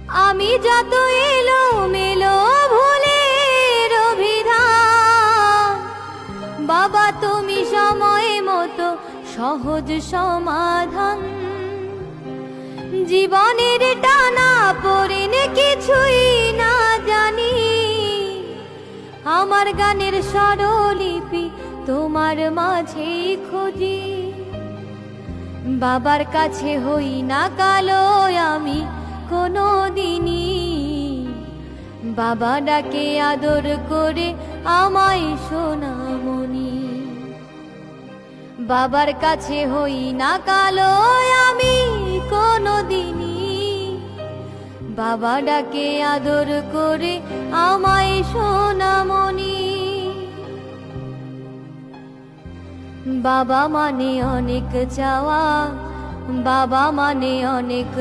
আমি যত এলো মেলো ভুলের অভিধান, বাবা তুমি সময় মতো সহজ সমাধান। জীবনের টানা পড়েনে কিছুই না জানি, আমার গানের স্বরলিপি তোমার মাঝেই খুঁজি। বাবার কাছে হই না কালো আমি কোনো দিনই, বাবা ডাকে আদর করে আমায় সোনামণি। বাবার কাছে হই না কালো আমি কোনো দিনই, বাবা ডাকে আদর করে আমায় সোনামণি। বাবা মানে অনেক চাওয়া, বাবা মানে অনেক